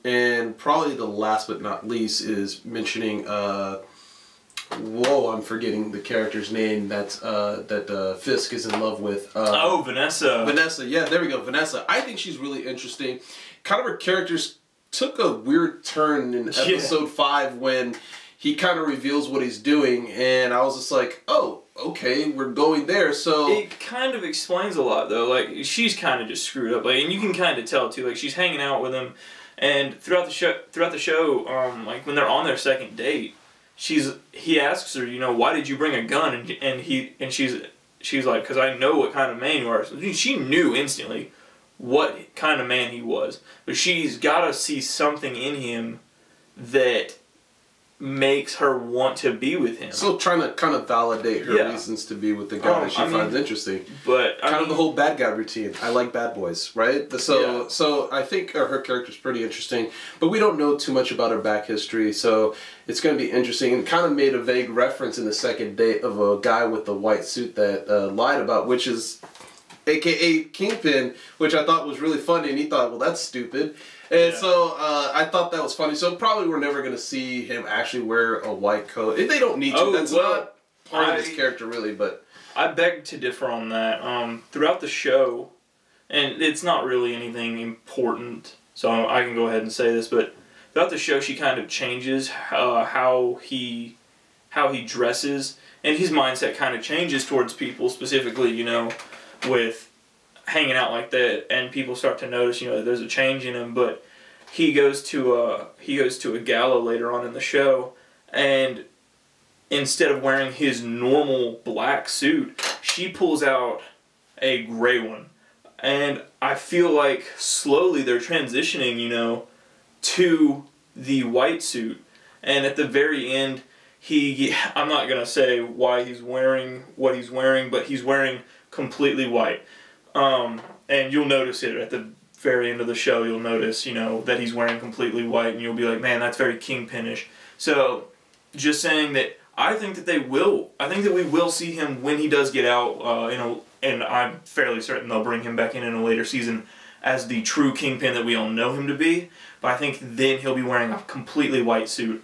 And probably the last but not least is mentioning, whoa, I'm forgetting the character's name that Fisk is in love with. Oh, Vanessa. Vanessa, yeah, there we go, Vanessa. I think she's really interesting. Kind of her characters took a weird turn in episode 5 when he kind of reveals what he's doing, and I was just like, oh, okay, we're going there. So it kind of explains a lot, though. Like, she's kind of just screwed up, like, and you can kind of tell too. Like, she's hanging out with him, and throughout the show, like when they're on their second date, he asks her, you know, why did you bring a gun? And she's like, because I know what kind of man you are. So she knew instantly what kind of man he was, but she's got to see something in him that makes her want to be with him. So trying to kind of validate her reasons to be with the guy that she finds interesting. But kind of the whole bad guy routine. I like bad boys, right? So I think her character's pretty interesting, but we don't know too much about her back history, so it's going to be interesting. And kind of made a vague reference in the second date of a guy with the white suit that lied about, which is AKA Kingpin, which I thought was really funny, and he thought, well, that's stupid. And so I thought that was funny. So probably we're never going to see him actually wear a white coat. If they don't need to, that's not part of his character really, but I beg to differ on that. Throughout the show, and it's not really anything important, so I can go ahead and say this, but throughout the show she kind of changes how he dresses, and his mindset kind of changes towards people, specifically, you know, with hanging out like that, and people start to notice, you know, that there's a change in him. But he goes to a gala later on in the show, and instead of wearing his normal black suit, she pulls out a gray one, and I feel like slowly they're transitioning, you know, to the white suit. And at the very end, I'm not gonna say why he's wearing what he's wearing, but he's wearing completely white. And you'll notice it at the very end of the show. You'll notice, you know, that he's wearing completely white, and you'll be like, man, that's very Kingpin-ish. So, just saying that I think that we will see him when he does get out, and I'm fairly certain they'll bring him back in a later season as the true Kingpin that we all know him to be. But I think then he'll be wearing a completely white suit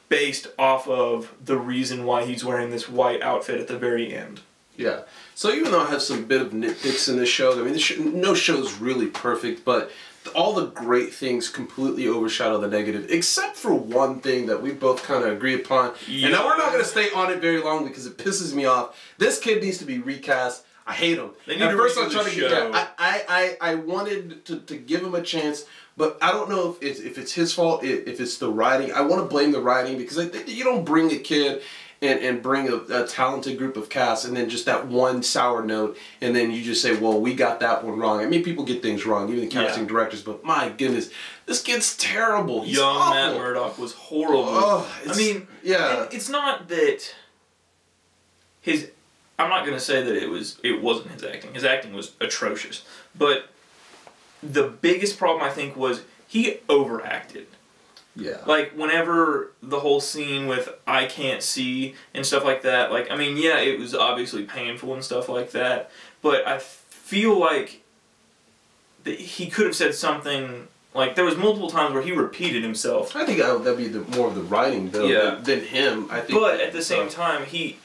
based off of the reason why he's wearing this white outfit at the very end. Yeah. So even though I have some bit of nitpicks in this show, I mean, no show's really perfect, but all the great things completely overshadow the negative, except for one thing that we both kind of agree upon. Yeah. And now we're not going to stay on it very long because it pisses me off. This kid needs to be recast. I hate him. At first I was trying to get I wanted to give him a chance, but I don't know if it's his fault, if it's the writing. I want to blame the writing, because I think you don't bring a kid and bring a talented group of cast and then just that one sour note, and then you just say, well, we got that one wrong. I mean, people get things wrong, even the casting directors, but my goodness, this kid's terrible. He's awful. Matt Murdock was horrible. Oh, I mean, it's not that I'm not going to say that it wasn't his acting. His acting was atrocious. But the biggest problem, I think, was he overacted. Yeah. Like, whenever the whole scene with I can't see and stuff like that, like, I mean, yeah, it was obviously painful and stuff like that, but I feel like that he could have said something, like, there was multiple times where he repeated himself. I think that'd be more of the writing, though, than him, I think. But at the same time, he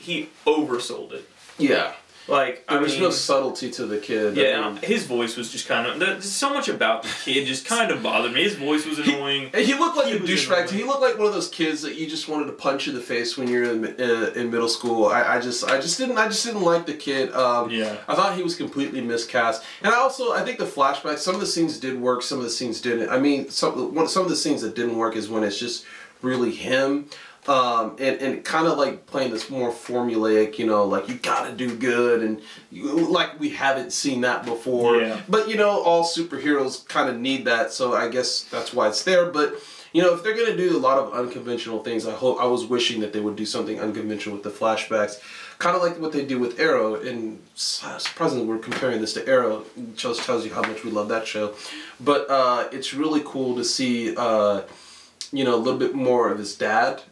oversold it. Yeah. Like, there was no subtlety to the kid. Yeah, I mean, his voice was just kind of... There's so much about the kid just kind of bothered me. His voice was annoying. He looked like a douchebag. He looked like one of those kids that you just wanted to punch in the face when you're in middle school. I just didn't like the kid. I thought he was completely miscast. And I think the flashbacks, some of the scenes did work, some of the scenes didn't. I mean, some of the scenes that didn't work is when it's just really him. And kind of like playing this more formulaic, you know, like you gotta do good, and like we haven't seen that before. Yeah. But, you know, all superheroes kind of need that, so I guess that's why it's there. But, you know, if they're gonna do a lot of unconventional things, I was wishing that they would do something unconventional with the flashbacks, kind of like what they do with Arrow. And surprisingly, we're comparing this to Arrow, which just tells you how much we love that show. But it's really cool to see, you know, a little bit more of his dad.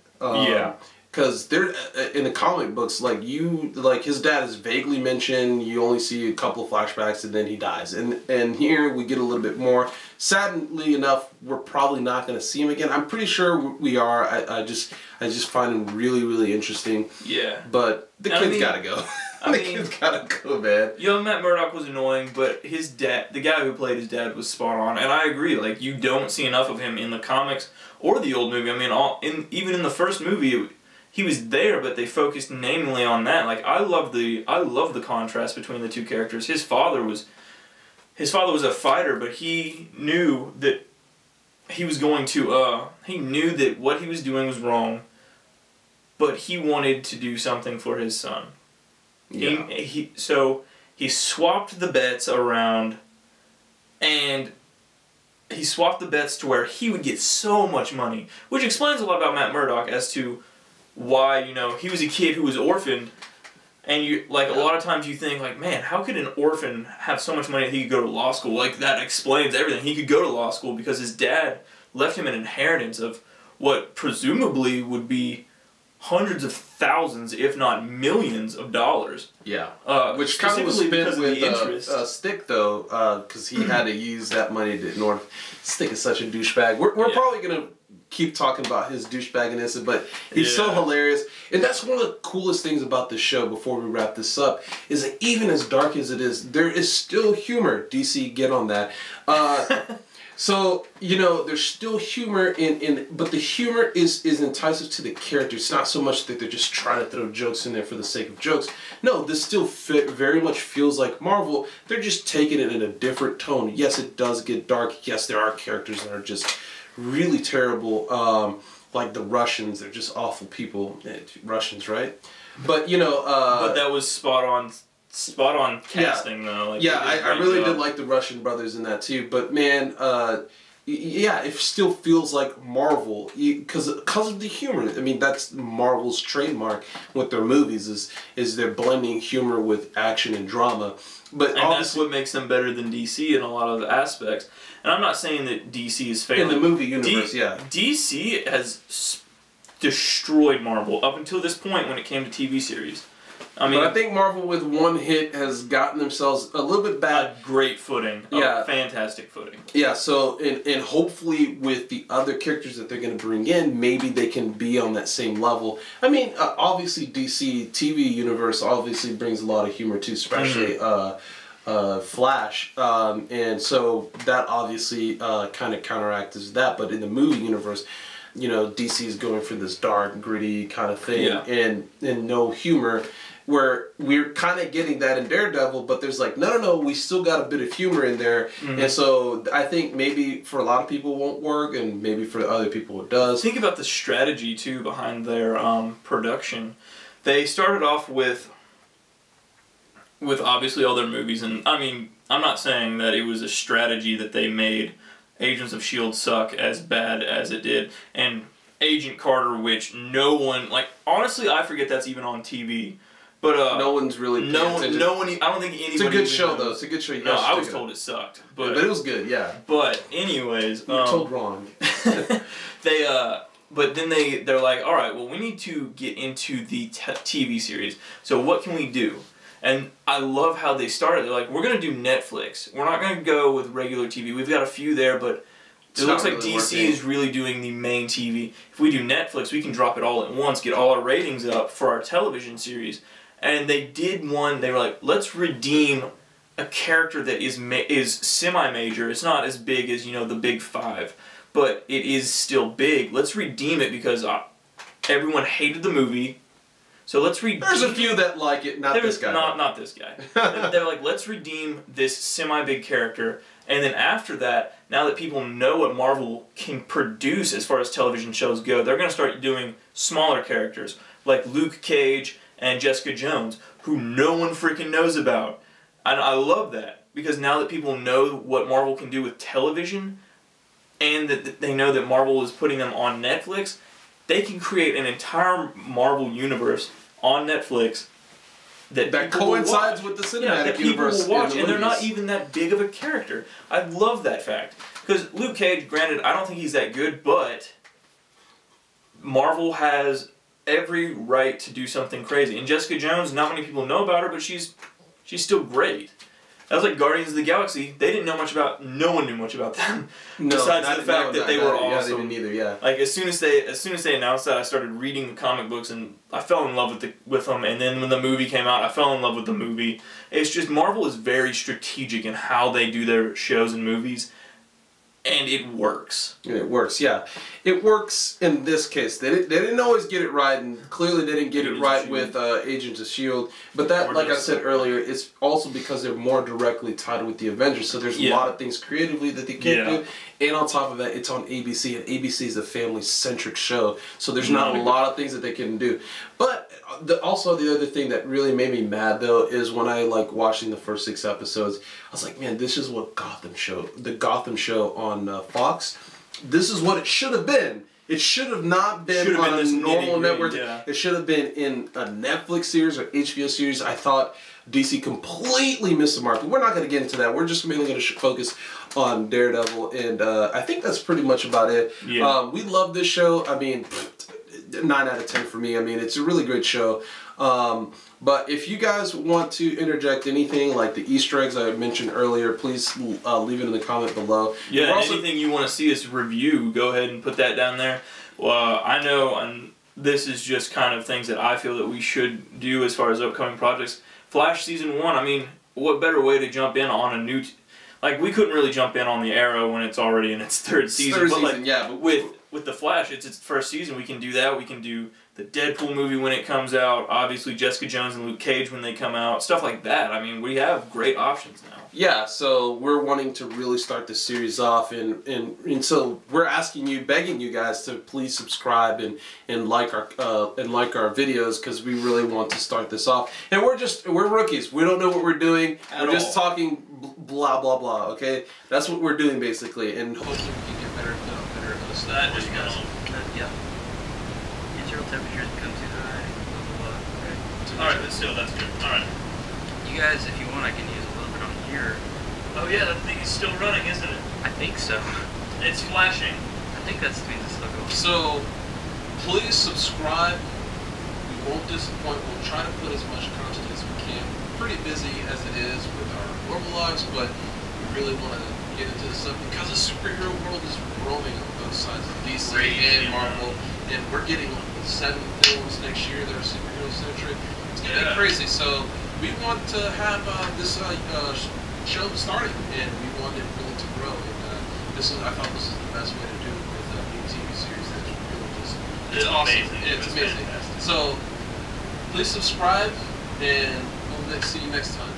because they're in the comic books, like his dad is vaguely mentioned. You only see a couple of flashbacks, and then he dies. And here we get a little bit more. Sadly enough, we're probably not going to see him again. I'm pretty sure we are. I just find him really, really interesting. Yeah. But the kid's got to go. The kid's got to go, man. Young Matt Murdock was annoying, but his dad, the guy who played his dad, was spot on. And I agree. Like, you don't see enough of him in the comics or the old movie. I mean, even in the first movie, he was there, but they focused namely on that. Like, I love the contrast between the two characters. His father was a fighter, but he knew that he was going to he knew that what he was doing was wrong, but he wanted to do something for his son. Yeah. So he swapped the bets around, and he swapped the bets to where he would get so much money, which explains a lot about Matt Murdock as to why, you know, he was a kid who was orphaned, and a lot of times you think, like, man, how could an orphan have so much money that he could go to law school? Like, that explains everything. He could go to law school because his dad left him an inheritance of what presumably would be hundreds of thousands, if not millions of dollars. Yeah. Which kind of was spent with Stick, though, because he had to use that money in order. Stick is such a douchebag. We're probably going to keep talking about his douchebaginess, but he's so hilarious. And that's one of the coolest things about this show, before we wrap this up, is that even as dark as it is, there is still humor. DC, get on that. So, you know, there's still humor but the humor is enticing to the characters. It's not so much that they're just trying to throw jokes in there for the sake of jokes. No, this still very much feels like Marvel. They're just taking it in a different tone. Yes, it does get dark. Yes, there are characters that are just really terrible. Like the Russians, they're just awful people. Russians, right? But, you know... but that was spot on casting, though. Like, I really did like the Russian brothers in that too. But man, yeah, it still feels like Marvel because of the humor. I mean, that's Marvel's trademark with their movies is they're blending humor with action and drama. But that's what makes them better than DC in a lot of aspects. And I'm not saying that DC is failing. In the movie universe, DC has destroyed Marvel up until this point when it came to TV series. I mean, but I think Marvel with one hit has gotten themselves a little bit back. A great footing. A fantastic footing. Yeah, so, and hopefully with the other characters that they're going to bring in, maybe they can be on that same level. I mean, obviously DC TV universe obviously brings a lot of humor too, especially Flash. And so that obviously kind of counteracts that. But in the movie universe, you know, DC is going for this dark, gritty kind of thing and no humor. Where we're kind of getting that in Daredevil, but there's like, no, we still got a bit of humor in there. And so I think maybe for a lot of people it won't work, and maybe for other people it does. Think about the strategy, too, behind their production. They started off with obviously all their movies, and I mean, I'm not saying that it was a strategy that they made Agents of S.H.I.E.L.D. suck as bad as it did, and Agent Carter, which no one, like, honestly, I forget that's even on TV. But no one's really I don't think anybody. It's a good show, though. It's a good show. No, I was told it sucked, but it was good. Yeah. But anyways, you were told wrong. But then they're like, all right, well, we need to get into the TV series. So what can we do? And I love how they started. They're like, we're gonna do Netflix. We're not gonna go with regular TV. We've got a few there, but it looks like DC is really doing the main TV. If we do Netflix, we can drop it all at once, get all our ratings up for our television series. And they did one, they were like, let's redeem a character that is semi-major. It's not as big as, you know, the big five, but it is still big. Let's redeem it because everyone hated the movie. So let's redeem... There's a few that like it, not this guy. Not this guy. They're like, let's redeem this semi-big character. And then after that, now that people know what Marvel can produce as far as television shows go, they're going to start doing smaller characters like Luke Cage and Jessica Jones, who no one freaking knows about. And I love that, because now that people know what Marvel can do with television, and that they know that Marvel is putting them on Netflix, they can create an entire Marvel universe on Netflix that coincides with the cinematic universe. People will watch, and they're not even that big of a character. I love that fact. Because Luke Cage, granted, I don't think he's that good, but Marvel has every right to do something crazy. And Jessica Jones, not many people know about her, but she's still great. That was like Guardians of the Galaxy. They didn't know much about. No one knew much about them. No, besides the fact that they were awesome. Yeah, they didn't either. Yeah. Like as soon as they announced that, I started reading the comic books and I fell in love with them. And then when the movie came out, I fell in love with the movie. It's just Marvel is very strategic in how they do their shows and movies. And it works. It works, yeah. It works in this case. They didn't always get it right, and clearly they didn't get it right with Agents of S.H.I.E.L.D. But that, like I said earlier, it's also because they're more directly tied with the Avengers. So there's a lot of things creatively that they can't do. And on top of that, it's on ABC, and ABC is a family-centric show. So there's not a lot of things that they can do. But also the other thing that really made me mad, though, is when I watching the first 6 episodes, I was like, man, this is what the Gotham show on Fox, this is what it should have been. It should have not been on a normal network. It should have been in a Netflix series or HBO series. I thought DC completely missed the mark. But we're not going to get into that. We're just mainly going to focus on Daredevil, and I think that's pretty much about it. Yeah. We love this show. I mean, 9 out of 10 for me. I mean, it's a really great show. But if you guys want to interject anything like the Easter eggs I mentioned earlier, please leave it in the comment below. Yeah, and anything you want to see us review, go ahead and put that down there. Well, I know, and this is just kind of things that I feel that we should do as far as upcoming projects. Flash Season 1, I mean, what better way to jump in on a new... Like, we couldn't really jump in on the Arrow when it's already in its 3rd season. But with the Flash, it's its 1st season. We can do that. We can do the Deadpool movie when it comes out. Obviously, Jessica Jones and Luke Cage when they come out. Stuff like that. I mean, we have great options now. Yeah, so we're wanting to really start this series off, and so we're asking you, begging you guys to please subscribe and like our videos, because we really want to start this off. And we're rookies. We don't know what we're doing. We're just talking blah blah blah. Okay, that's what we're doing basically, and hopefully we can get better hosts. That just kind of yeah. Internal temperatures become too high. Blah, blah, blah. Okay. All right, but still, that's good. All right. You guys, if you want, I can use a little bit on here. Oh yeah, that thing is still running, isn't it? I think so. It's flashing. I think that means it's still going. So, please subscribe. We won't disappoint. We'll try to put as much content as we can. We're pretty busy as it is with our normal lives, but we really want to get into this stuff because the superhero world is growing on both sides of DC and Marvel, and we're getting 7 films next year that are superhero centric. It's gonna be crazy. So we want to have this show starting, and we want it really to grow. And I thought this is the best way to do it with a new TV series that's really just it's awesome. It's amazing. Fantastic. So please subscribe, and we'll see you next time.